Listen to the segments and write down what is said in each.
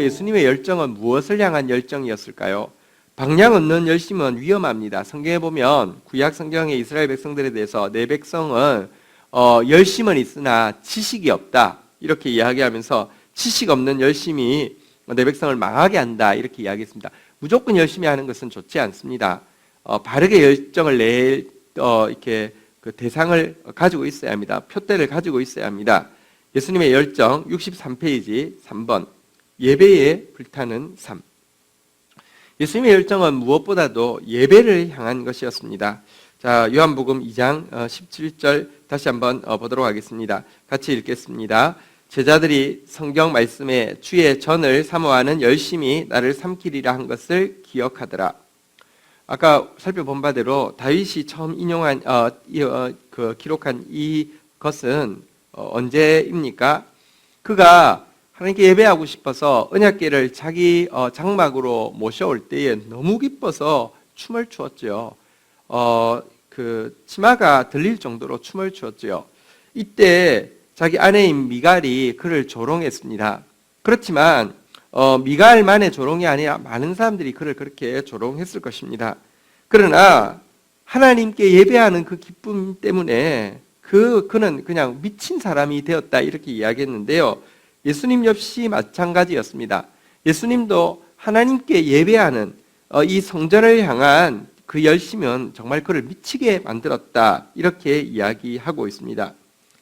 예수님의 열정은 무엇을 향한 열정이었을까요? 방향 없는 열심은 위험합니다. 성경에 보면 구약 성경의 이스라엘 백성들에 대해서 내 백성은 열심은 있으나 지식이 없다 이렇게 이야기하면서 지식 없는 열심이 내 백성을 망하게 한다 이렇게 이야기했습니다. 무조건 열심히 하는 것은 좋지 않습니다. 바르게 열정을 이렇게 그 대상을 가지고 있어야 합니다. 표대를 가지고 있어야 합니다. 예수님의 열정 63페이지 3번 예배에 불타는 삶. 예수님의 열정은 무엇보다도 예배를 향한 것이었습니다. 자, 요한복음 2장 17절 다시 한번 보도록 하겠습니다. 같이 읽겠습니다. 제자들이 성경 말씀에 주의 전을 사모하는 열심히 나를 삼키리라 한 것을 기억하더라. 아까 살펴본 바대로 다윗이 처음 인용한 기록한 이것은 언제입니까? 그가 하나님께 예배하고 싶어서 언약궤를 자기 장막으로 모셔올 때에 너무 기뻐서 춤을 추었죠. 그 치마가 들릴 정도로 춤을 추었죠. 이때 자기 아내인 미갈이 그를 조롱했습니다. 그렇지만 미갈만의 조롱이 아니라 많은 사람들이 그를 그렇게 조롱했을 것입니다. 그러나 하나님께 예배하는 그 기쁨 때문에 그는 그냥 미친 사람이 되었다 이렇게 이야기했는데요. 예수님 역시 마찬가지였습니다. 예수님도 하나님께 예배하는 이 성전을 향한 그 열심은 정말 그를 미치게 만들었다 이렇게 이야기하고 있습니다.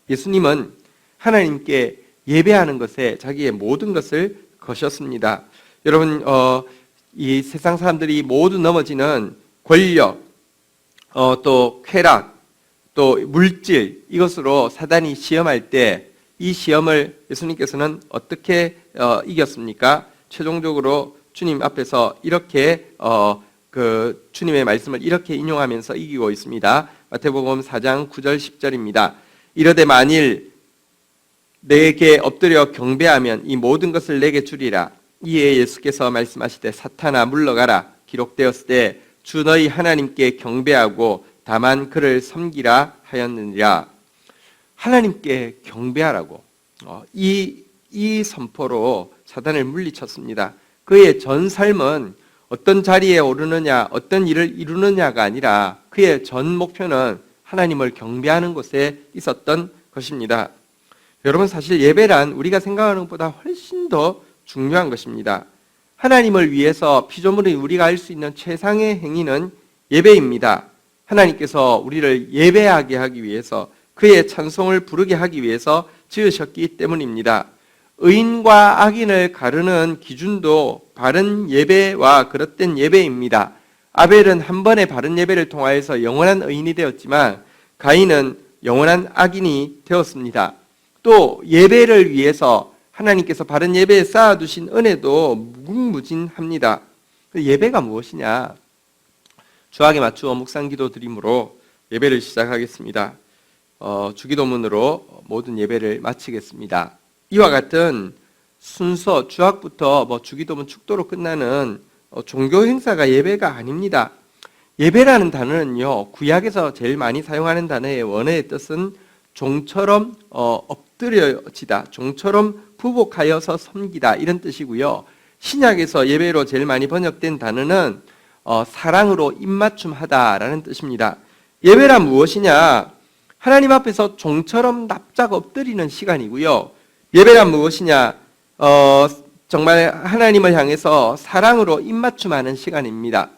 예수님은 하나님께 예배하는 것에 자기의 모든 것을 거셨습니다. 여러분 이 세상 사람들이 모두 넘어지는 권력, 또 쾌락, 또 물질 이것으로 사단이 시험할 때 이 시험을 예수님께서는 어떻게 이겼습니까? 최종적으로 주님 앞에서 이렇게 그 주님의 말씀을 이렇게 인용하면서 이기고 있습니다. 마태복음 4장 9절 10절입니다. 이르되 만일 내게 엎드려 경배하면 이 모든 것을 내게 주리라. 이에 예수께서 말씀하시되 사탄아 물러가라. 기록되었을 때 주 너희 하나님께 경배하고 다만 그를 섬기라 하였느니라. 하나님께 경배하라고 이 선포로 사단을 물리쳤습니다. 그의 전 삶은 어떤 자리에 오르느냐 어떤 일을 이루느냐가 아니라 그의 전 목표는 하나님을 경배하는 곳에 있었던 것입니다. 여러분 사실 예배란 우리가 생각하는 것보다 훨씬 더 중요한 것입니다. 하나님을 위해서 피조물인 우리가 할 수 있는 최상의 행위는 예배입니다. 하나님께서 우리를 예배하게 하기 위해서 그의 찬송을 부르게 하기 위해서 지으셨기 때문입니다. 의인과 악인을 가르는 기준도 바른 예배와 그릇된 예배입니다. 아벨은 한 번의 바른 예배를 통하여서 영원한 의인이 되었지만 가인은 영원한 악인이 되었습니다. 또 예배를 위해서 하나님께서 바른 예배에 쌓아두신 은혜도 무궁무진합니다. 예배가 무엇이냐? 주학에 맞추어 묵상기도 드림으로 예배를 시작하겠습니다. 주기도문으로 모든 예배를 마치겠습니다. 이와 같은 순서 주학부터 주기도문 축도로 끝나는 종교 행사가 예배가 아닙니다. 예배라는 단어는요 구약에서 제일 많이 사용하는 단어의 원어의 뜻은 종처럼 엎드려지다, 종처럼 부복하여서 섬기다 이런 뜻이고요. 신약에서 예배로 제일 많이 번역된 단어는 사랑으로 입맞춤하다라는 뜻입니다. 예배란 무엇이냐? 하나님 앞에서 종처럼 납작 엎드리는 시간이고요. 예배란 무엇이냐? 정말 하나님을 향해서 사랑으로 입맞춤하는 시간입니다.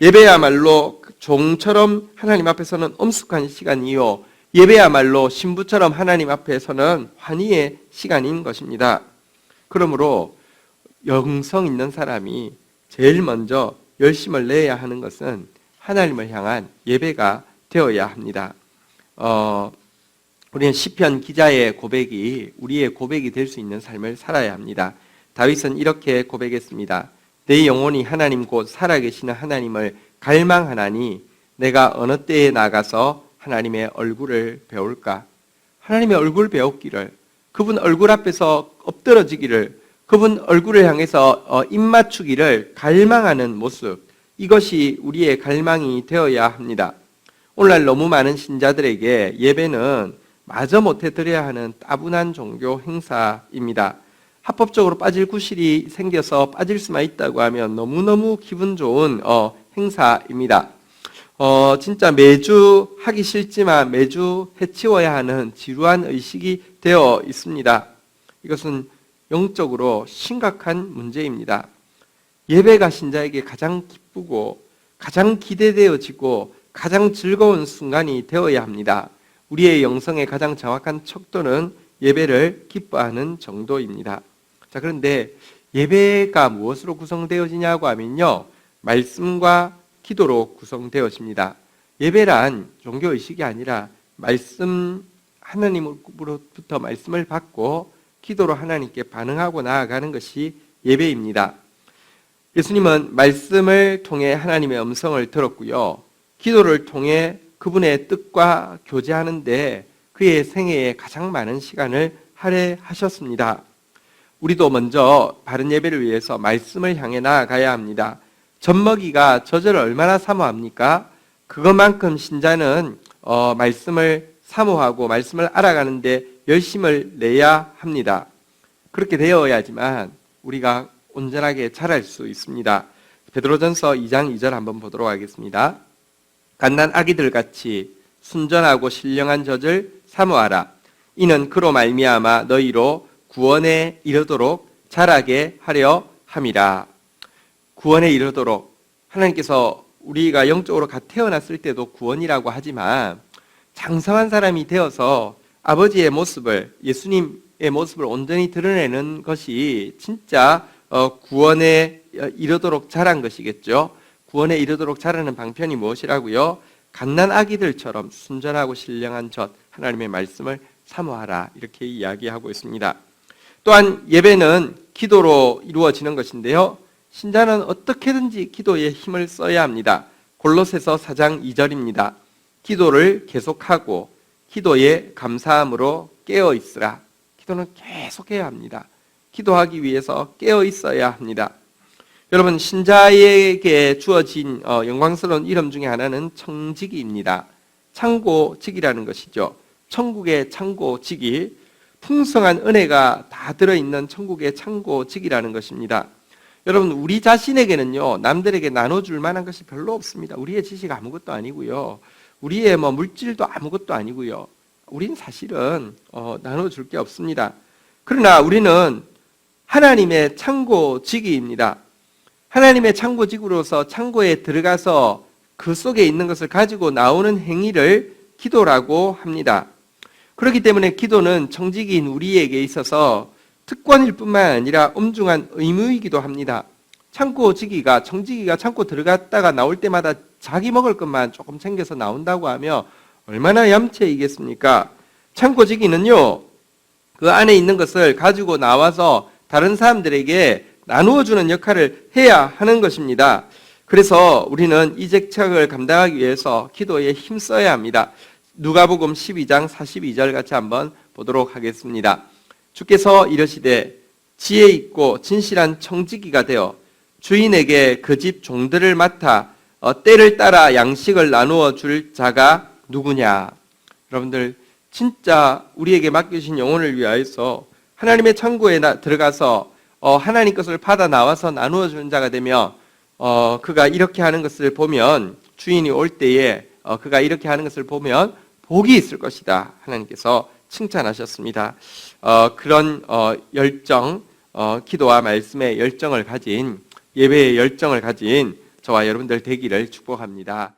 예배야말로 종처럼 하나님 앞에서는 엄숙한 시간이요. 예배야말로 신부처럼 하나님 앞에서는 환희의 시간인 것입니다. 그러므로 영성 있는 사람이 제일 먼저 열심을 내야 하는 것은 하나님을 향한 예배가 되어야 합니다. 우리는 시편 기자의 고백이 우리의 고백이 될 수 있는 삶을 살아야 합니다. 다윗은 이렇게 고백했습니다. 내 영혼이 하나님 곧 살아계시는 하나님을 갈망하나니 내가 어느 때에 나가서 하나님의 얼굴을 배울까? 하나님의 얼굴 배웠기를, 그분 얼굴 앞에서 엎드러지기를, 그분 얼굴을 향해서 입맞추기를 갈망하는 모습, 이것이 우리의 갈망이 되어야 합니다. 오늘날 너무 많은 신자들에게 예배는 마저 못해 드려야 하는 따분한 종교 행사입니다. 합법적으로 빠질 구실이 생겨서 빠질 수만 있다고 하면 너무너무 기분 좋은 행사입니다. 진짜 매주 하기 싫지만 매주 해치워야 하는 지루한 의식이 되어 있습니다. 이것은 영적으로 심각한 문제입니다. 예배가 신자에게 가장 기쁘고 가장 기대되어지고 가장 즐거운 순간이 되어야 합니다. 우리의 영성의 가장 정확한 척도는 예배를 기뻐하는 정도입니다. 자, 그런데 예배가 무엇으로 구성되어지냐고 하면요, 말씀과 기도로 구성되어집니다. 예배란 종교의식이 아니라 하나님으로부터 말씀을 받고 기도로 하나님께 반응하고 나아가는 것이 예배입니다. 예수님은 말씀을 통해 하나님의 음성을 들었고요, 기도를 통해 그분의 뜻과 교제하는데 그의 생애에 가장 많은 시간을 할애하셨습니다. 우리도 먼저 바른 예배를 위해서 말씀을 향해 나아가야 합니다. 젖먹이가 젖을 얼마나 사모합니까? 그것만큼 신자는 말씀을 사모하고 말씀을 알아가는데 열심을 내야 합니다. 그렇게 되어야지만 우리가 온전하게 자랄 수 있습니다. 베드로전서 2장 2절 한번 보도록 하겠습니다. 갓난 아기들 같이 순전하고 신령한 젖을 사모하라. 이는 그로 말미암아 너희로 구원에 이르도록 자라게 하려 함이라. 구원에 이르도록, 하나님께서 우리가 영적으로 갓 태어났을 때도 구원이라고 하지만 장성한 사람이 되어서 아버지의 모습을, 예수님의 모습을 온전히 드러내는 것이 진짜 구원에 이르도록 자란 것이겠죠. 구원에 이르도록 자라는 방편이 무엇이라고요? 갓난 아기들처럼 순전하고 신령한 젖, 하나님의 말씀을 사모하라, 이렇게 이야기하고 있습니다. 또한 예배는 기도로 이루어지는 것인데요, 신자는 어떻게든지 기도에 힘을 써야 합니다. 골로새서 4장 2절입니다. 기도를 계속하고 기도에 감사함으로 깨어 있으라. 기도는 계속해야 합니다. 기도하기 위해서 깨어 있어야 합니다. 여러분, 신자에게 주어진 영광스러운 이름 중에 하나는 청지기입니다. 창고지기라는 것이죠. 천국의 창고지기, 풍성한 은혜가 다 들어있는 천국의 창고지기라는 것입니다. 여러분, 우리 자신에게는요, 남들에게 나눠줄 만한 것이 별로 없습니다. 우리의 지식 아무것도 아니고요, 우리의 물질도 아무것도 아니고요, 우린 사실은 나눠줄 게 없습니다. 그러나 우리는 하나님의 창고지기입니다. 하나님의 창고지구로서 창고에 들어가서 그 속에 있는 것을 가지고 나오는 행위를 기도라고 합니다. 그렇기 때문에 기도는 청지기인 우리에게 있어서 특권일 뿐만 아니라 엄중한 의무이기도 합니다. 청지기가 창고 들어갔다가 나올 때마다 자기 먹을 것만 조금 챙겨서 나온다고 하면 얼마나 얌체이겠습니까? 창고지기는요, 그 안에 있는 것을 가지고 나와서 다른 사람들에게 나누어주는 역할을 해야 하는 것입니다. 그래서 우리는 이 직책을 감당하기 위해서 기도에 힘써야 합니다. 누가복음 12장 42절 같이 한번 보도록 하겠습니다. 주께서 이르시되 지혜 있고 진실한 청지기가 되어 주인에게 그 집 종들을 맡아 때를 따라 양식을 나누어 줄 자가 누구냐. 여러분들, 진짜 우리에게 맡겨주신 영혼을 위하여서 하나님의 창고에 들어가서 하나님 것을 받아 나와서 나누어 주는 자가 되면 그가 이렇게 하는 것을 보면, 주인이 올 때에 그가 이렇게 하는 것을 보면 복이 있을 것이다, 하나님께서 칭찬하셨습니다. 그런 열정, 기도와 말씀의 열정을 가진, 예배의 열정을 가진 저와 여러분들 되기를 축복합니다.